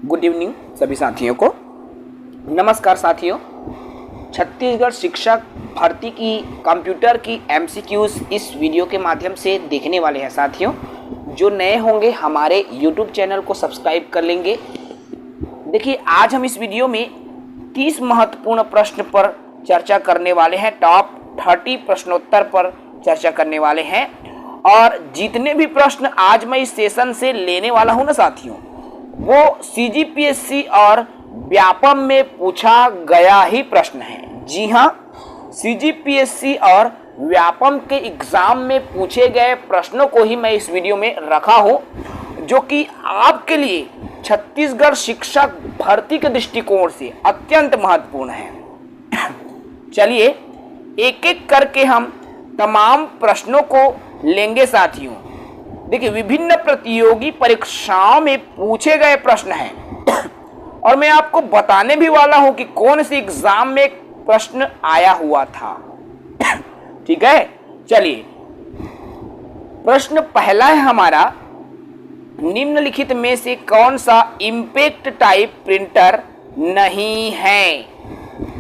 Good evening सभी साथियों को। नमस्कार साथियों, छत्तीसगढ़ शिक्षक भर्ती की कंप्यूटर की एमसीक्यूज इस वीडियो के माध्यम से देखने वाले हैं। साथियों जो नए होंगे हमारे यूट्यूब चैनल को सब्सक्राइब कर लेंगे। देखिए आज हम इस वीडियो में 30 महत्वपूर्ण प्रश्न पर चर्चा करने वाले हैं। टॉप 30 प्रश्नोत्तर पर चर्चा करने वाले हैं और जितने भी प्रश्न आज मैं इस सेशन से लेने वाला हूं ना साथियों, वो सीजीपीएससी और व्यापम में पूछा गया ही प्रश्न है। जी हाँ, सीजीपीएससी और व्यापम के एग्जाम में पूछे गए प्रश्नों को ही मैं इस वीडियो में रखा हूं, जो कि आपके लिए छत्तीसगढ़ शिक्षक भर्ती के दृष्टिकोण से अत्यंत महत्वपूर्ण है। चलिए एक एक करके हम तमाम प्रश्नों को लेंगे साथियों। देखिए विभिन्न प्रतियोगी परीक्षाओं में पूछे गए प्रश्न हैं और मैं आपको बताने भी वाला हूं कि कौन सी एग्जाम में प्रश्न आया हुआ था। ठीक है, चलिए प्रश्न पहला है हमारा, निम्नलिखित में से कौन सा इम्पैक्ट टाइप प्रिंटर नहीं है।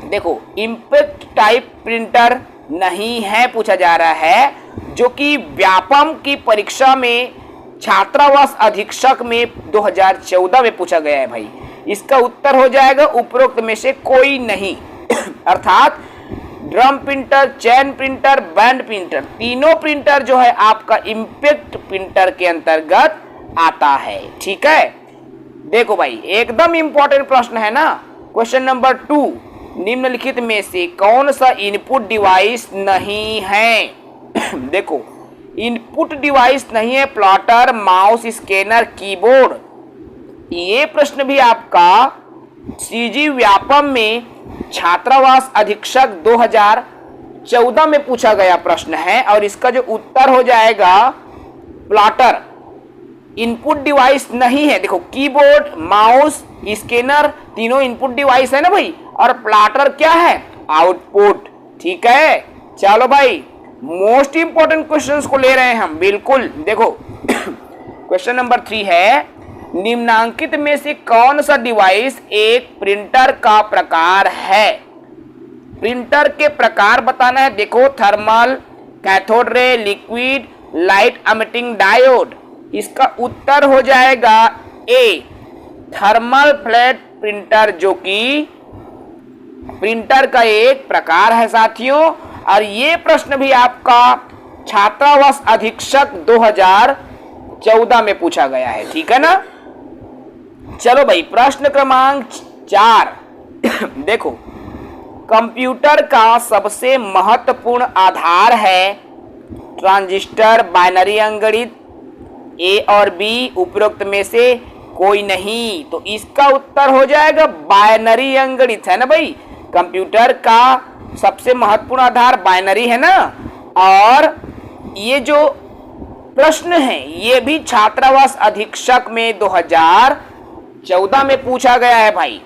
देखो इम्पैक्ट टाइप प्रिंटर नहीं है पूछा जा रहा है, जो कि व्यापम की परीक्षा में छात्रावास अधीक्षक में 2014 में पूछा गया है भाई। इसका उत्तर हो जाएगा उपरोक्त में से कोई नहीं। अर्थात ड्रम प्रिंटर, चैन प्रिंटर, बैंड प्रिंटर, तीनों प्रिंटर जो है आपका इम्पैक्ट प्रिंटर के अंतर्गत आता है। ठीक है, देखो भाई एकदम इंपॉर्टेंट प्रश्न है ना। क्वेश्चन नंबर 2, निम्नलिखित में से कौन सा इनपुट डिवाइस नहीं है। देखो इनपुट डिवाइस नहीं है प्लॉटर, माउस, स्कैनर, कीबोर्ड। ये प्रश्न भी आपका सीजी व्यापम में छात्रावास अधीक्षक 2014 में पूछा गया प्रश्न है और इसका जो उत्तर हो जाएगा प्लॉटर। इनपुट डिवाइस नहीं है। देखो कीबोर्ड, माउस, स्कैनर तीनों इनपुट डिवाइस है ना भाई, और प्लॉटर क्या है, आउटपुट। ठीक है, चलो भाई मोस्ट इंपॉर्टेंट क्वेश्चंस को ले रहे हैं हम। बिल्कुल देखो क्वेश्चन नंबर 3 है, निम्नांकित में से कौन सा डिवाइस एक प्रिंटर का प्रकार है। प्रिंटर के प्रकार बताना है। देखो thermal, cathode ray, liquid, light emitting diode. इसका उत्तर हो जाएगा ए, थर्मल फ्लैट प्रिंटर, जो कि प्रिंटर का एक प्रकार है साथियों। और ये प्रश्न भी आपका छात्रावास अधीक्षक 2014 में पूछा गया है। ठीक है ना। चलो भाई प्रश्न क्रमांक 4। देखो कंप्यूटर का सबसे महत्वपूर्ण आधार है ट्रांजिस्टर, बाइनरी अंकगणित, ए और बी, उपरोक्त में से कोई नहीं। तो इसका उत्तर हो जाएगा बाइनरी अंकगणित है ना भाई। कंप्यूटर का सबसे महत्वपूर्ण आधार बाइनरी है ना। और ये जो प्रश्न है ये भी छात्रावास अधीक्षक में 2014 में पूछा गया है भाई।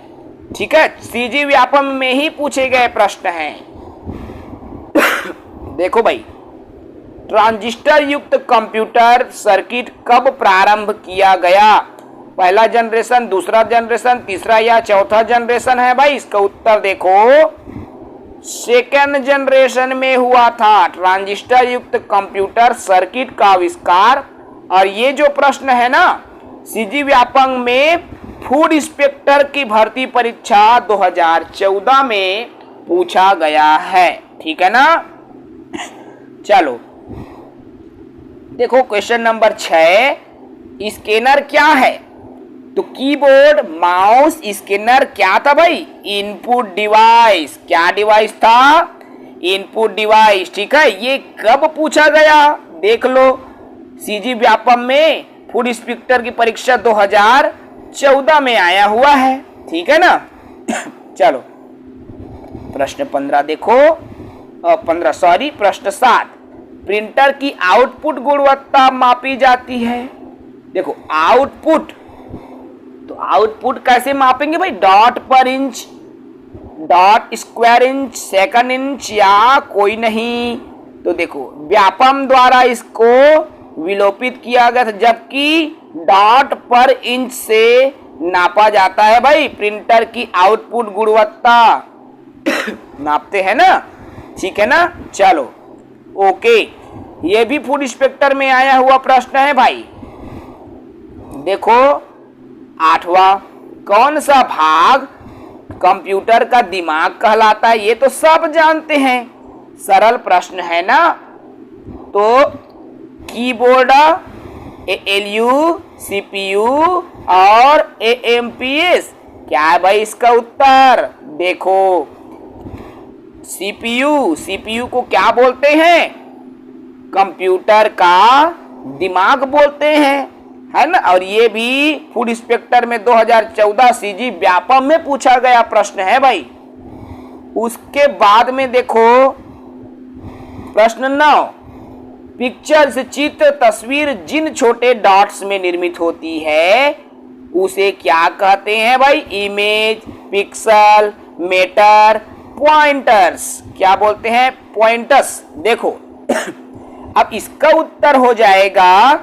ठीक है, सीजी व्यापम में ही पूछे गए प्रश्न हैं। देखो भाई ट्रांजिस्टर युक्त कंप्यूटर सर्किट कब प्रारंभ किया गया। पहला जनरेशन, दूसरा जनरेशन, तीसरा या चौथा जनरेशन है भाई। इसका उत्तर देखो सेकेंड जनरेशन में हुआ था ट्रांजिस्टर युक्त कंप्यूटर सर्किट का आविष्कार। और ये जो प्रश्न है ना सीजी व्यापम में फूड इंस्पेक्टर की भर्ती परीक्षा 2014 में पूछा गया है। ठीक है ना। चलो देखो क्वेश्चन नंबर 6, स्कैनर क्या है। तो कीबोर्ड, माउस, स्कैनर क्या था भाई, इनपुट डिवाइस। क्या डिवाइस था, इनपुट डिवाइस। ठीक है, ये कब पूछा गया देख लो, सीजी व्यापम में फूड इंस्पेक्टर की परीक्षा 2014 में आया हुआ है। ठीक है ना। चलो प्रश्न 15 देखो, प्रश्न 7, प्रिंटर की आउटपुट गुणवत्ता मापी जाती है। देखो आउटपुट, तो आउटपुट कैसे मापेंगे भाई, डॉट पर inch, dot square inch, second inch या कोई नहीं। तो देखो व्यापम द्वारा इसको विलोपित किया गया था, जबकि डॉट पर इंच से नापा जाता है भाई? प्रिंटर की आउटपुट गुणवत्ता नापते हैं ना, ठीक है ना। चलो ओके, ये भी फूड इंस्पेक्टर में आया हुआ प्रश्न है भाई। देखो 8वां, कौन सा भाग कंप्यूटर का दिमाग कहलाता है? ये तो सब जानते हैं, सरल प्रश्न है ना। तो कीबोर्ड, एएलयू, सीपीयू और एएमपीएस, क्या है भाई इसका उत्तर? देखो सीपीयू को क्या बोलते हैं? कंप्यूटर का दिमाग बोलते हैं, है ना। और ये भी फूड इंस्पेक्टर में 2014 सीजी व्यापम में पूछा गया प्रश्न है भाई। उसके बाद में देखो प्रश्न 9, पिक्चर से चित्र तस्वीर जिन छोटे डॉट्स में निर्मित होती है उसे क्या कहते हैं भाई? इमेज, पिक्सल, मेटर, पॉइंटर्स, क्या बोलते हैं? पॉइंटर्स। देखो अब इसका उत्तर हो जाएगा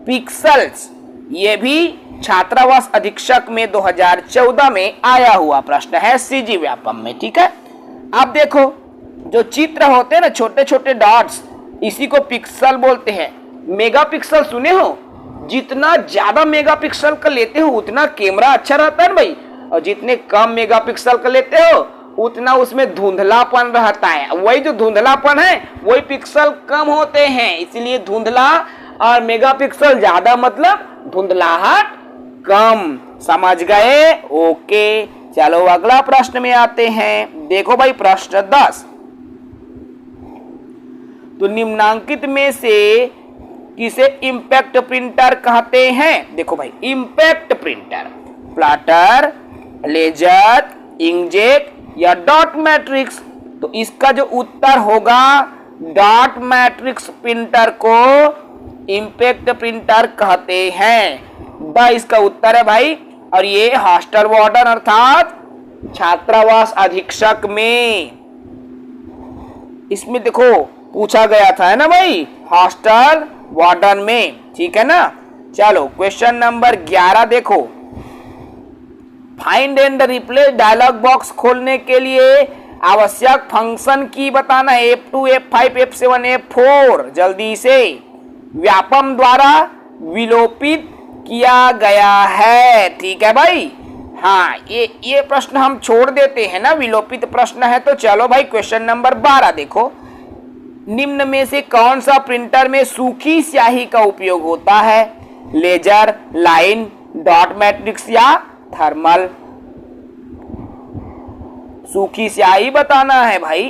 पिक्सल्स। ये भी छात्रावास अधीक्षक में 2014 में आया हुआ प्रश्न है सीजी व्यापम में, ठीक है। अब देखो जो चित्र होते हैं ना, छोटे छोटे डॉट्स, इसी को पिक्सल बोलते हैं। मेगापिक्सल सुने हो? जितना ज्यादा मेगापिक्सल का लेते हो उतना कैमरा अच्छा रहता है ना भाई, और जितने कम मेगापिक्सल का लेते हो उतना उसमें धुंधलापन रहता है। वही जो धुंधलापन है वही पिक्सल कम होते हैं, इसलिए धुंधला और मेगापिक्सल ज्यादा मतलब धुंधलाहट कम। समझ गए? ओके, चलो अगला प्रश्न में आते हैं। देखो भाई प्रश्न 10, तो निम्नांकित में से किसे इम्पैक्ट प्रिंटर कहते हैं? देखो भाई impact printer, plotter, laser, inkjet या डॉट मैट्रिक्स। तो इसका जो उत्तर होगा डॉट मैट्रिक्स प्रिंटर को इम्पैक्ट प्रिंटर कहते हैं। द इसका उत्तर है भाई। और ये हॉस्टल वार्डन अर्थात छात्रावास अधीक्षक में इसमें देखो पूछा गया था, है ना भाई, हॉस्टल वार्डन में, ठीक है ना। चलो क्वेश्चन नंबर 11 देखो, find and replace dialog box खोलने के लिए आवश्यक फंक्शन की बताना है। F2, F5, F7, F4 जल्दी से व्यापम द्वारा विलोपित किया गया है, ठीक है भाई। हाँ ये प्रश्न हम छोड़ देते हैं ना, विलोपित प्रश्न है। तो चलो भाई क्वेश्चन नंबर 12 देखो, निम्न में से कौन सा प्रिंटर में सूखी स्याही का उपयोग होता है? लेजर, लाइन, डॉट मैट्रिक्स या थर्मल? सूखी स्याही बताना है भाई,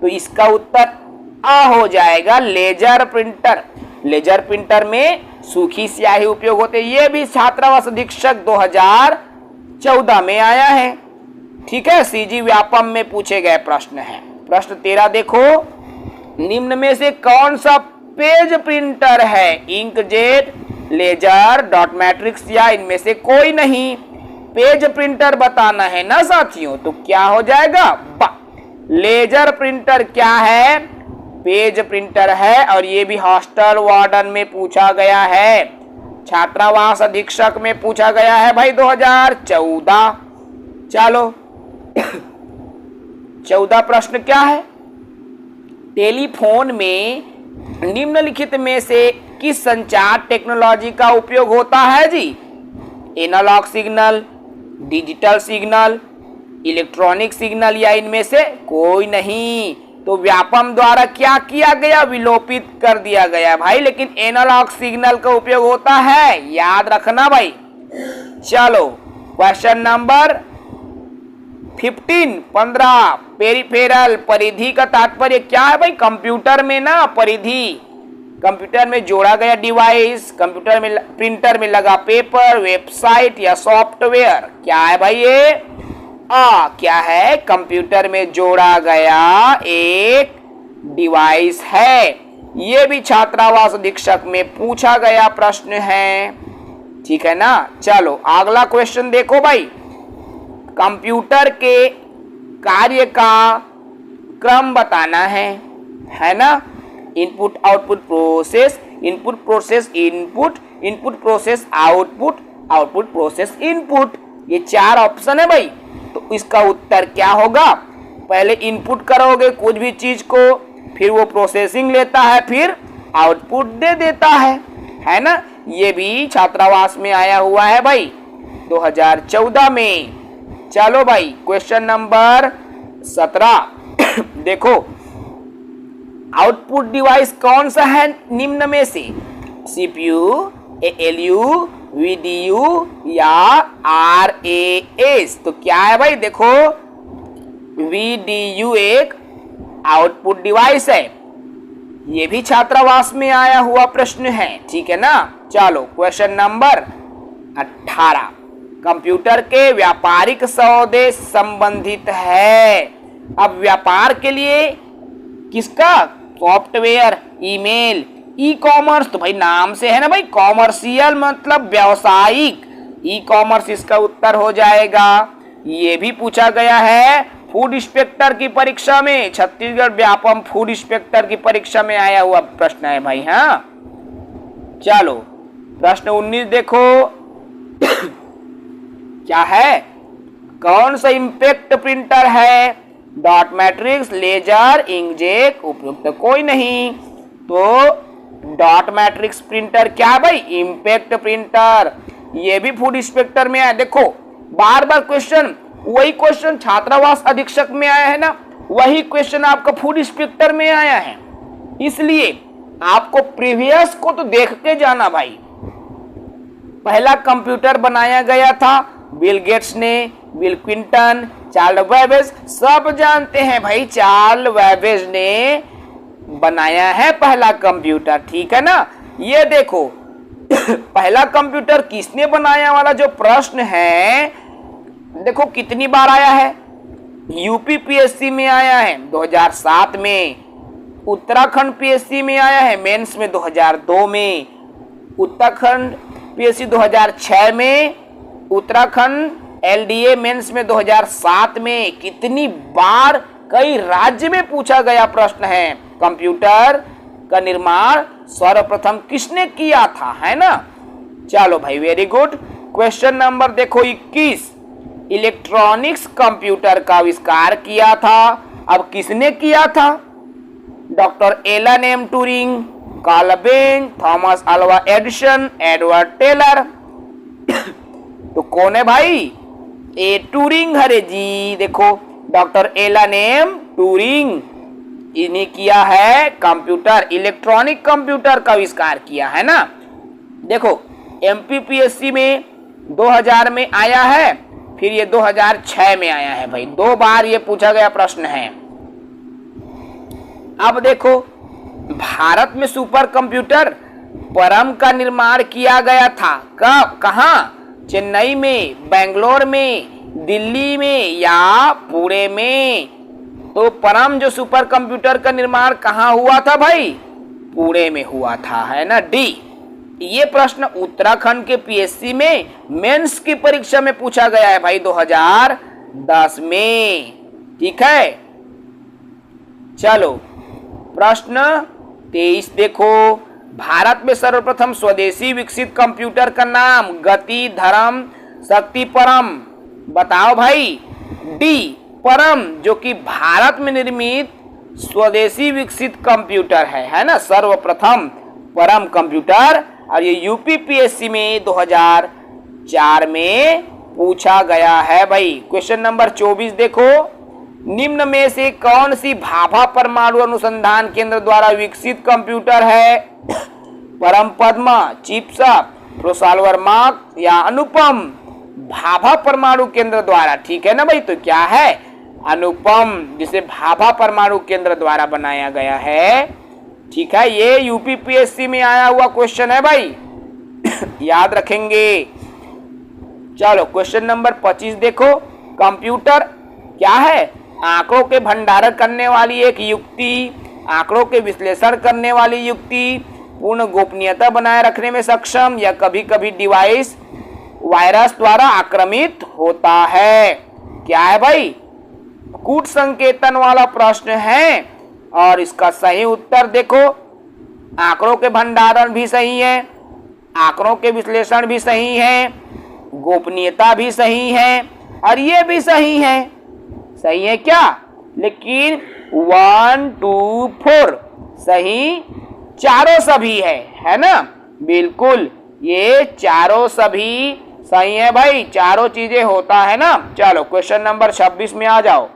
तो इसका उत्तर आ हो जाएगा लेजर प्रिंटर। लेजर प्रिंटर में सूखी स्याही उपयोग होते, ये भी छात्रावास अधीक्षक 2014 में आया है, ठीक है। सीजी व्यापम में पूछे गए प्रश्न है। प्रश्न 13 देखो, निम्न में से कौन सा पेज प्रिंटर है? इंकजेट, लेजर, डॉट मैट्रिक्स या इनमें से कोई नहीं? पेज प्रिंटर बताना है ना साथियों, तो क्या हो जाएगा? लेजर प्रिंटर क्या है? पेज प्रिंटर है। और ये भी हॉस्टल वार्डन में पूछा गया है, छात्रावास अधीक्षक में पूछा गया है भाई 2014। चलो 14 प्रश्न क्या है? टेलीफोन में निम्नलिखित में से किस संचार टेक्नोलॉजी का उपयोग होता है जी? Analog signal, digital signal, electronic signal या इनमें से कोई नहीं? तो व्यापम द्वारा क्या किया गया? विलोपित कर दिया गया भाई, लेकिन एनालॉग सिग्नल का उपयोग होता है, याद रखना भाई। चलो क्वेश्चन नंबर 15 पेरिफेरल, परिधि का तात्पर्य क्या है भाई? कंप्यूटर में ना परिधि, कंप्यूटर में जोड़ा गया डिवाइस, कंप्यूटर में प्रिंटर में लगा पेपर, वेबसाइट या सॉफ्टवेयर, क्या है भाई ये? क्या है? कंप्यूटर में जोड़ा गया एक डिवाइस है। ये भी छात्रावास अधीक्षक में पूछा गया प्रश्न है, ठीक है ना। चलो अगला क्वेश्चन देखो भाई, कंप्यूटर के कार्य का क्रम बताना है ना। Input output process, input process input, input process output, output, process, input. ये 4 ऑप्शन है भाई। तो इसका उत्तर क्या होगा? पहले इनपुट करोगे कुछ भी चीज को, फिर वो प्रोसेसिंग लेता है, फिर आउटपुट दे देता है ना। ये भी छात्रावास में आया हुआ है भाई 2014 में। चलो भाई क्वेश्चन नंबर 17 देखो, आउटपुट डिवाइस कौन सा है निम्न में से? सीपीयू, एएलयू, वीडीयू या आरएएस? तो क्या है भाई? देखो, वीडीयू एक आउटपुट डिवाइस है। ये भी छात्रावास में आया हुआ प्रश्न है, ठीक है ना। चलो क्वेश्चन नंबर 18, कंप्यूटर के व्यापारिक सौदे संबंधित है। अब व्यापार के लिए किसका? Software, email, e commerce. तो भाई नाम से है ना भाई, कॉमर्शियल मतलब व्यावसायिक, ई कॉमर्स इसका उत्तर हो जाएगा। ये भी पूछा गया है फूड इंस्पेक्टर की परीक्षा में, छत्तीसगढ़ व्यापम फूड इंस्पेक्टर की परीक्षा में आया हुआ प्रश्न है भाई। हाँ चलो प्रश्न 19 देखो क्या है? कौन सा इम्पैक्ट प्रिंटर है? डॉट मैट्रिक्स, लेजर, इंकजेट, उपयुक्त कोई नहीं। तो डॉट मैट्रिक्स प्रिंटर क्या है भाई? Impact printer. ये भी फूड इंस्पेक्टर में आया। देखो बार बार क्वेश्चन, वही क्वेश्चन छात्रावास अधीक्षक में आया है ना, वही क्वेश्चन आपका फूड इंस्पेक्टर में आया है। इसलिए आपको प्रीवियस को तो देख के जाना भाई। पहला कंप्यूटर बनाया गया था बिल गेट्स ने, बिल क्लिंटन, चार्ल्स बेबेज, सब जानते हैं भाई, चार्ल्स बेबेज ने बनाया है पहला कंप्यूटर, ठीक है ना। ये देखो पहला कंप्यूटर किसने बनाया वाला जो प्रश्न है, देखो कितनी बार आया है। यूपी पीएससी में आया है 2007 में, उत्तराखंड पीएससी में आया है मेंस में 2002 में, उत्तराखंड पीएससी 2006 में, उत्तराखंड एलडीए मेंस में 2007 में। कितनी बार कई राज्य में पूछा गया प्रश्न है। कंप्यूटर का निर्माण सर्वप्रथम किसने किया था, है ना। चलो भाई वेरी गुड। क्वेश्चन नंबर देखो 21, इलेक्ट्रॉनिक्स कंप्यूटर का आविष्कार किया था। अब किसने किया था? Doctor Alan M Turing, Karl Benz, Thomas Alva Edison, Edward Teller. तो कौन है भाई? ए ट्यूरिंग हरे जी। देखो डॉक्टर एलन एम ट्यूरिंग, इन्हें किया है कंप्यूटर, इलेक्ट्रॉनिक कंप्यूटर का आविष्कार किया है ना। देखो एमपीपीएससी में 2000 में आया है, फिर ये 2006 में आया है भाई, 2 बार ये पूछा गया प्रश्न है। अब देखो भारत में सुपर कंप्यूटर परम का निर्माण किया गया था। कब, कहाँ? चेन्नई में, बेंगलोर में, दिल्ली में या पुणे में। तो परम जो सुपर कंप्यूटर का निर्माण कहाँ हुआ था भाई? पुणे में हुआ था, है ना, डी। ये प्रश्न उत्तराखंड के पीएससी में मेंस की परीक्षा में पूछा गया है भाई 2010 में, ठीक है। चलो प्रश्न 23 देखो, भारत में सर्वप्रथम स्वदेशी विकसित कंप्यूटर का नाम? गति, धर्म, शक्ति, परम। बताओ भाई। डी परम, जो कि भारत में निर्मित स्वदेशी विकसित कंप्यूटर है ना, सर्वप्रथम परम कंप्यूटर। और ये यूपीपीएससी में 2004 में पूछा गया है भाई। क्वेश्चन नंबर 24 देखो, निम्न में से कौन सी भाभा परमाणु अनुसंधान केंद्र द्वारा विकसित कंप्यूटर है? परम पद्मा, चिप्सा, प्रोसॉल्वर मार्क या अनुपम? भाभा परमाणु केंद्र द्वारा, ठीक है ना भाई। तो क्या है? अनुपम, जिसे भाभा परमाणु केंद्र द्वारा बनाया गया है, ठीक है। ये यूपीपीएससी में आया हुआ क्वेश्चन है भाई याद रखेंगे। चलो क्वेश्चन नंबर 25 देखो, कंप्यूटर क्या है? आंकड़ों के भंडारण करने वाली एक युक्ति, आंकड़ों के विश्लेषण करने वाली युक्ति, पूर्ण गोपनीयता बनाए रखने में सक्षम, या कभी कभी डिवाइस वायरस द्वारा आक्रमित होता है। क्या है भाई? कूट संकेतन वाला प्रश्न है। और इसका सही उत्तर देखो, आंकड़ों के भंडारण भी सही है, आंकड़ों के विश्लेषण भी सही है, गोपनीयता भी सही है और ये भी सही है। सही है क्या? लेकिन 1 2 4 सही चारों सभी है ना? बिल्कुल, ये चारों सभी सही है भाई, चारों चीजें होता है ना। चलो क्वेश्चन नंबर 26 में आ जाओ।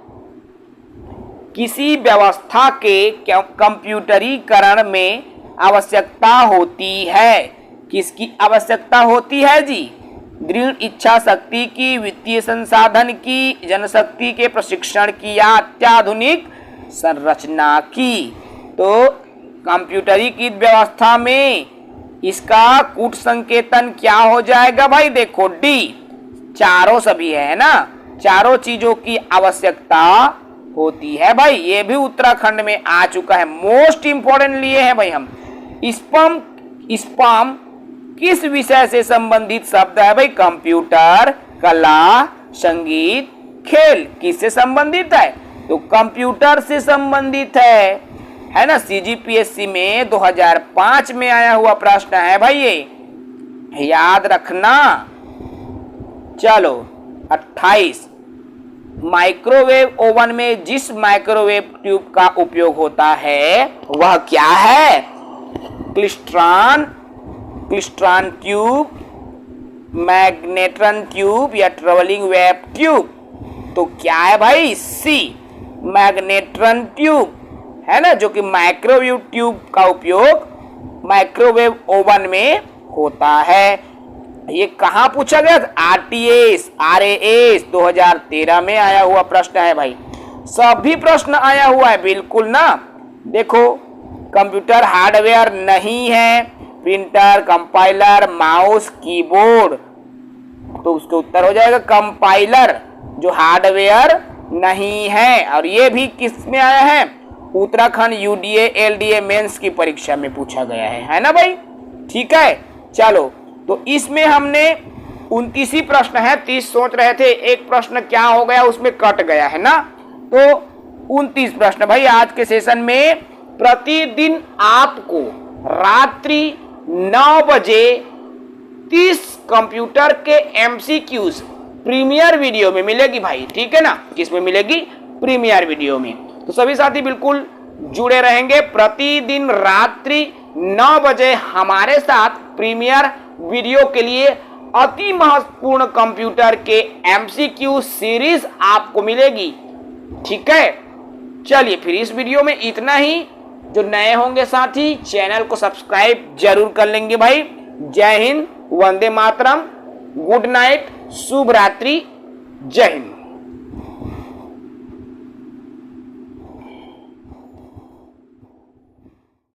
किसी व्यवस्था के कंप्यूटरीकरण में आवश्यकता होती है। किसकी आवश्यकता होती है जी? दृढ़ इच्छा शक्ति की, वित्तीय संसाधन की, जनशक्ति के प्रशिक्षण की या अत्याधुनिक संरचना की। तो कंप्यूटरीकृत व्यवस्था में इसका कूट संकेतन क्या हो जाएगा भाई? देखो डी, चारों सभी है ना, चारों चीजों की आवश्यकता होती है भाई। ये भी उत्तराखंड में आ चुका है, मोस्ट इंपोर्टेंट लिए हैं भाई हम। स्पम किस विषय से संबंधित शब्द है भाई? कंप्यूटर, कला, संगीत, खेल। किससे संबंधित है? तो कंप्यूटर से संबंधित है ना। सीजीपीएससी में 2005 में आया हुआ प्रश्न है भाई, ये याद रखना। चलो 28, माइक्रोवेव ओवन में जिस माइक्रोवेव ट्यूब का उपयोग होता है वह क्या है? क्लिस्ट्रॉन ट्यूब, मैग्नेट्रॉन ट्यूब या ट्रेवलिंग वेव ट्यूब। तो क्या है भाई? सी, मैग्नेट्रॉन ट्यूब है ना, जो कि माइक्रोवेव ट्यूब का उपयोग माइक्रोवेव ओवन में होता है। ये कहाँ पूछा गया? RAS 2013 में आया हुआ प्रश्न है भाई। सभी प्रश्न आया हुआ है बिल्कुल ना। देखो, कंप्यूटर हार्डवेयर नहीं है, प्रिंटर, कंपाइलर, माउस, कीबोर्ड। तो उसका उत्तर हो जाएगा कंपाइलर, जो हार्डवेयर नहीं है। और ये भी किस में आया है? उत्तराखंड UDA LDA मेंस की परीक्षा में पूछा गया है ना भाई। ठीक है, चलो तो इसमें हमने 29 प्रश्न है, 30 सोच रहे थे, एक प्रश्न क्या हो गया उसमें कट गया है ना। तो 29 प्रश्न भाई आज के सेशन में। प्रतिदिन आपको रात्रि 9 बजे 30 कंप्यूटर के MCQs प्रीमियर वीडियो में मिलेगी भाई। ठीक है ना, किसमें मिलेगी? प्रीमियर वीडियो में। तो सभी साथी बिल्कुल जुड़े रहेंगे। प्रतिदिन रात्रि 9 बजे हमारे साथ प्रीमियर वीडियो के लिए अति महत्वपूर्ण कंप्यूटर के MCQ सीरीज आपको मिलेगी। ठीक है, चलिए फिर इस वीडियो में इतना ही। जो नए होंगे साथी चैनल को सब्सक्राइब जरूर कर लेंगे भाई। जय हिंद, वंदे मातरम, गुड नाइट, शुभ रात्रि, जय हिंद।